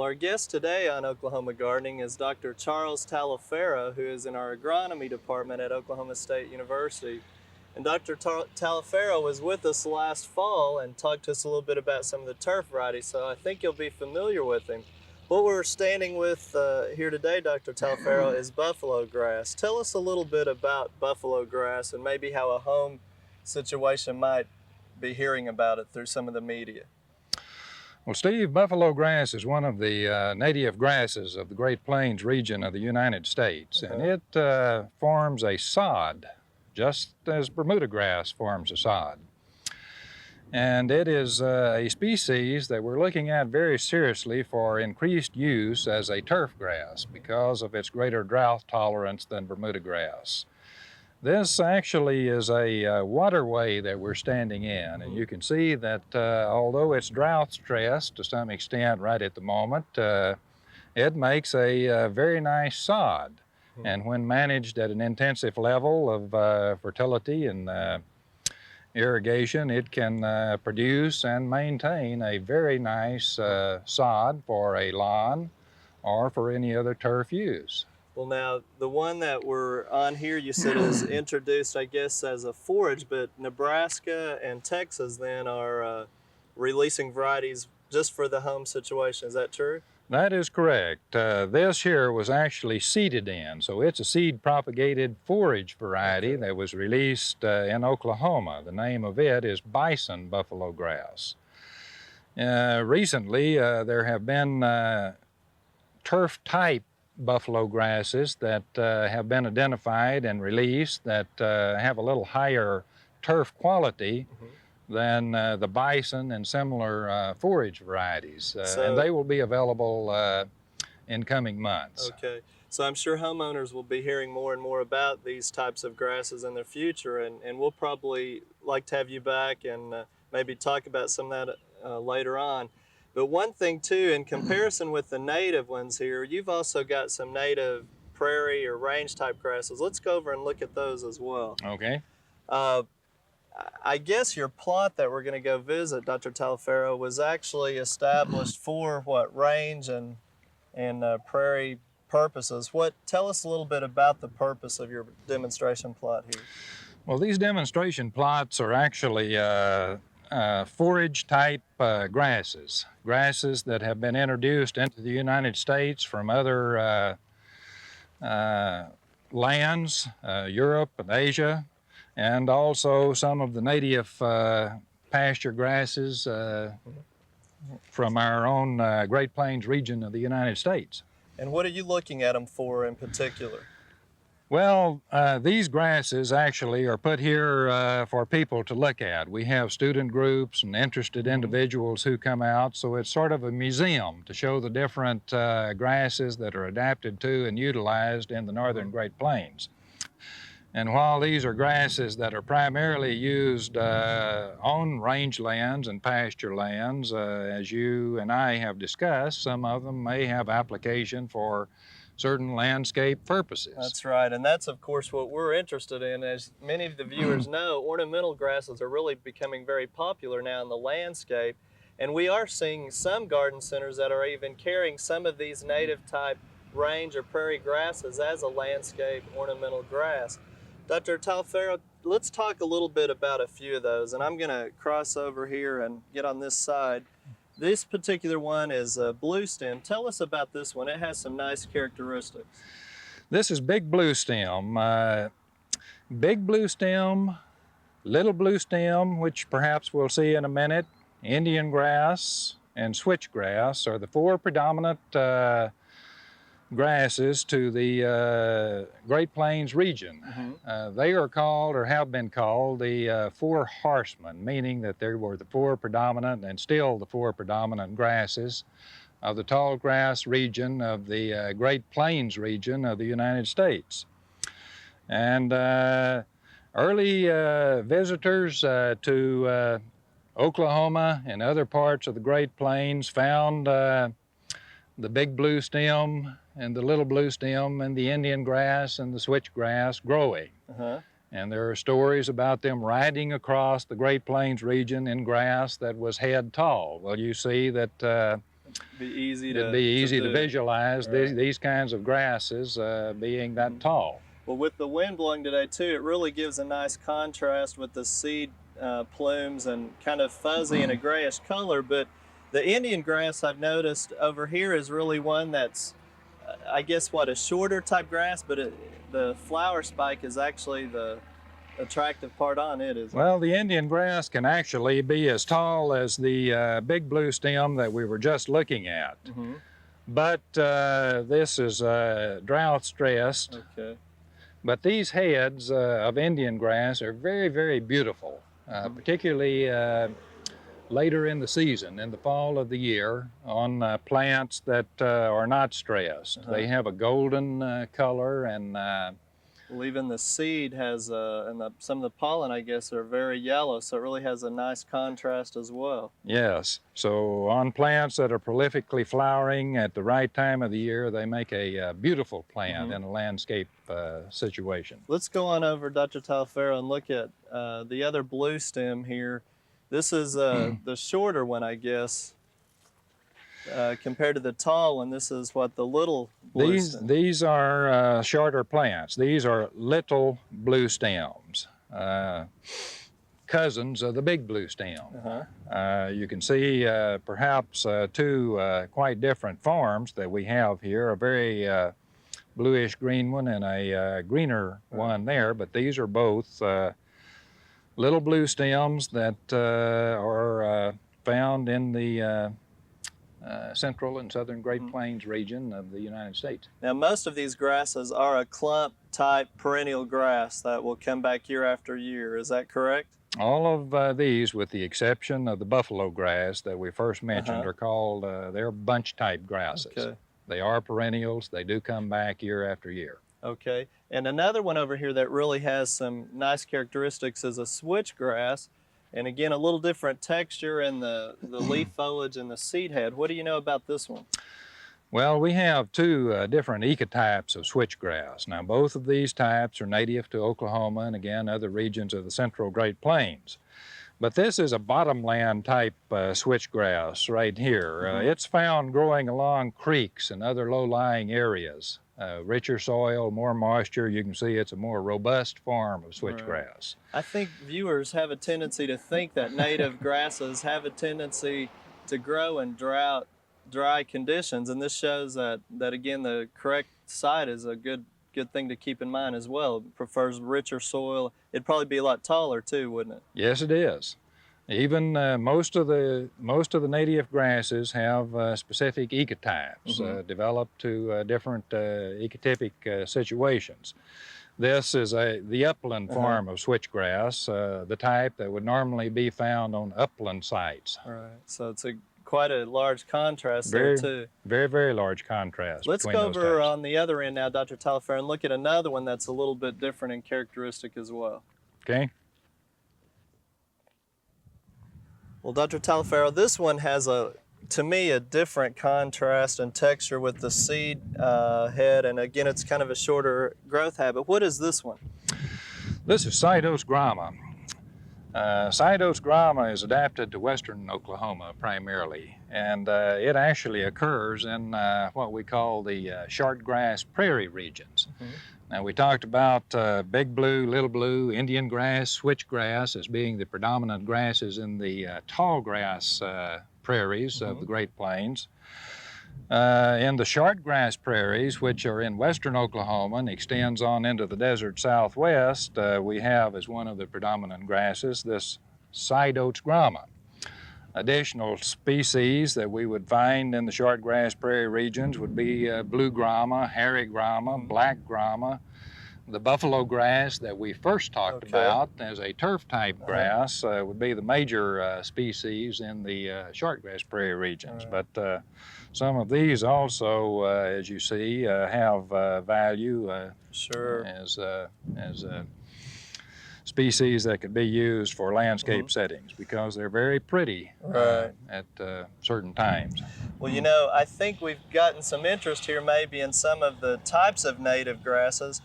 Well, our guest today on Oklahoma Gardening is Dr. Charles Taliaferro, who is in our agronomy department at Oklahoma State University. And Dr. Taliaferro was with us last fall and talked to us a little bit about some of the turf varieties, so I think you'll be familiar with him. What we're standing with here today, Dr. Taliaferro, is buffalo grass. Tell us a little bit about buffalo grass and maybe how a home situation might be hearing about it through some of the media. Well, Steve, buffalo grass is one of the native grasses of the Great Plains region of the United States, and it forms a sod, just as Bermuda grass forms a sod. And it is a species that we're looking at very seriously for increased use as a turf grass because of its greater drought tolerance than Bermuda grass. This actually is a waterway that we're standing in, and you can see that although it's drought stressed to some extent right at the moment, it makes a very nice sod. And when managed at an intensive level of fertility and irrigation, it can produce and maintain a very nice sod for a lawn or for any other turf use. Well, now, the one that we're on here, you said is introduced, I guess, as a forage, but Nebraska and Texas then are releasing varieties just for the home situation. Is that true? That is correct. This here was actually seeded in, so it's a seed-propagated forage variety that was released in Oklahoma. The name of it is bison buffalo grass. Recently, there have been turf-type buffalo grasses that have been identified and released that have a little higher turf quality than the bison and similar forage varieties. And they will be available in coming months. Okay. So I'm sure homeowners will be hearing more and more about these types of grasses in the future, and we'll probably like to have you back and maybe talk about some of that later on. But one thing too, in comparison with the native ones here, you've also got some native prairie or range type grasses. Let's go over and look at those as well. Okay. I guess your plot that we're going to go visit, Dr. Taliaferro, was actually established for what, range and prairie purposes. Tell us a little bit about the purpose of your demonstration plot here. Well, these demonstration plots are actually forage type grasses that have been introduced into the United States from other lands, Europe and Asia, and also some of the native pasture grasses from our own Great Plains region of the United States. And what are you looking at them for in particular? Well, these grasses actually are put here for people to look at. We have student groups and interested individuals who come out, so it's sort of a museum to show the different grasses that are adapted to and utilized in the northern Great Plains. And while these are grasses that are primarily used on rangelands and pasture lands, as you and I have discussed, some of them may have application for certain landscape purposes. That's right, and that's of course what we're interested in. As many of the viewers know, ornamental grasses are really becoming very popular now in the landscape, and we are seeing some garden centers that are even carrying some of these native type range or prairie grasses as a landscape ornamental grass. Dr. Taliaferro, let's talk a little bit about a few of those, and I'm going to cross over here and get on this side. This particular one is a blue stem. Tell us about this one. It has some nice characteristics. This is big blue stem. Big blue stem, little blue stem, which perhaps we'll see in a minute, Indian grass, and switchgrass are the four predominant grasses to the Great Plains region. They are called, or have been called, the four horsemen, meaning that they were the four predominant and still the four predominant grasses of the tall grass region of the Great Plains region of the United States. And early visitors to Oklahoma and other parts of the Great Plains found the big blue stem and the little blue stem and the Indian grass and the switchgrass growing. And there are stories about them riding across the Great Plains region in grass that was head tall. Well, you see that Be easy to It'd be easy to do. visualize Right. these kinds of grasses being that tall. Well, with the wind blowing today too, it really gives a nice contrast with the seed plumes and kind of fuzzy and a grayish color. But the Indian grass I've noticed over here is really one that's, I guess, what, a shorter type grass, but the flower spike is actually the attractive part on it, isn't it? Well, the Indian grass can actually be as tall as the big blue stem that we were just looking at. But this is drought stressed. Okay. But these heads of Indian grass are very, very beautiful, particularly later in the season, in the fall of the year, on plants that are not stressed. They have a golden color, and well, even the seed has, and some of the pollen, I guess, are very yellow, so it really has a nice contrast as well. yes, so on plants that are prolifically flowering at the right time of the year, they make a beautiful plant in a landscape situation. Let's go on over, Dr. Taliaferro, and look at the other blue stem here. This is the shorter one, I guess, compared to the tall one. This is what, the little blue stem? These are shorter plants. These are little blue stems, cousins of the big blue stem. You can see perhaps two quite different forms that we have here, a very bluish green one and a greener one there, but these are both little blue stems that are found in the central and southern Great Plains region of the United States. Now, most of these grasses are a clump type perennial grass that will come back year after year. Is that correct? All of these, with the exception of the buffalo grass that we first mentioned, are called, they're bunch type grasses. Okay. They are perennials. They do come back year after year. Okay. And another one over here that really has some nice characteristics is a switchgrass. And again, a little different texture in the leaf foliage and the seed head. What do you know about this one? Well, we have two different ecotypes of switchgrass. Now, both of these types are native to Oklahoma and, again, other regions of the central Great Plains. But this is a bottomland type switchgrass right here. It's found growing along creeks and other low-lying areas. Richer soil, more moisture. You can see it's a more robust form of switchgrass. I think viewers have a tendency to think that native grasses have a tendency to grow in dry conditions, and this shows that again, the correct site is a good thing to keep in mind as well. It prefers richer soil. It'd probably be a lot taller too, wouldn't it? Yes, it is. Even most of the native grasses have specific ecotypes developed to different ecotypic situations. This is the upland form of switchgrass, the type that would normally be found on upland sites. All right. So it's quite a large contrast there too. Very, very large contrast. Let's between go those over types. on the other end now, Dr. Taliaferro, and look at another one that's a little bit different in characteristic as well. Okay. Well, Dr. Taliaferro, this one has to me, a different contrast and texture with the seed head, and again, it's kind of a shorter growth habit. What is this one? This is Cytos grama. Cytos grama is adapted to western Oklahoma primarily, and it actually occurs in what we call the short grass prairie regions. Now, we talked about big blue, little blue, Indian grass, switchgrass as being the predominant grasses in the tall grass prairies of the Great Plains. In the short grass prairies, which are in western Oklahoma and extends on into the desert southwest, we have as one of the predominant grasses this Cytos grama. Additional species that we would find in the short grass prairie regions would be blue grama, hairy grama, black grama, the buffalo grass that we first talked about as a turf type grass would be the major species in the short grass prairie regions. But some of these also, as you see, have value as species that could be used for landscape settings because they're very pretty at certain times. Well, you know, I think we've gotten some interest here maybe in some of the types of native grasses.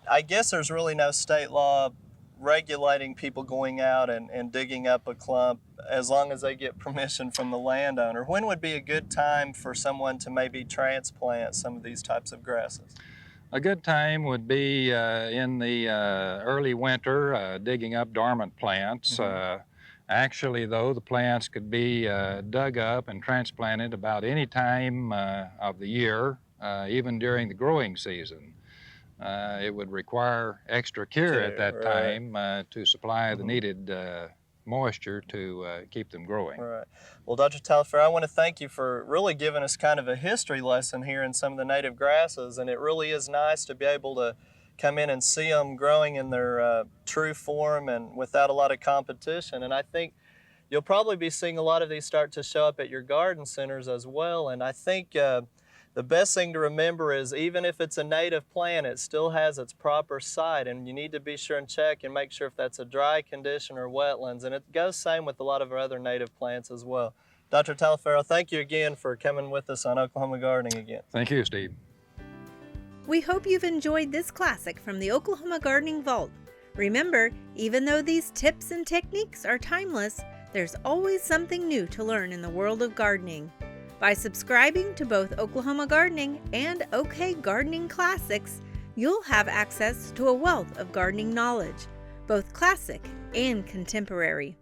I guess there's really no state law regulating people going out and digging up a clump as long as they get permission from the landowner. When would be a good time for someone to maybe transplant some of these types of grasses? A good time would be in the early winter, digging up dormant plants. Actually, though, the plants could be dug up and transplanted about any time of the year, even during the growing season. It would require extra care at that time to supply the needed moisture to keep them growing. Right. Well, Dr. Taliaferro, I want to thank you for really giving us kind of a history lesson here in some of the native grasses, and it really is nice to be able to come in and see them growing in their true form and without a lot of competition. And I think you'll probably be seeing a lot of these start to show up at your garden centers as well. And I think the best thing to remember is even if it's a native plant, it still has its proper site, and you need to be sure and check and make sure if that's a dry condition or wetlands. And it goes same with a lot of our other native plants as well. Dr. Taliaferro, thank you again for coming with us on Oklahoma Gardening again. Thank you, Steve. We hope you've enjoyed this classic from the Oklahoma Gardening Vault. Remember, even though these tips and techniques are timeless, there's always something new to learn in the world of gardening. By subscribing to both Oklahoma Gardening and OK Gardening Classics, you'll have access to a wealth of gardening knowledge, both classic and contemporary.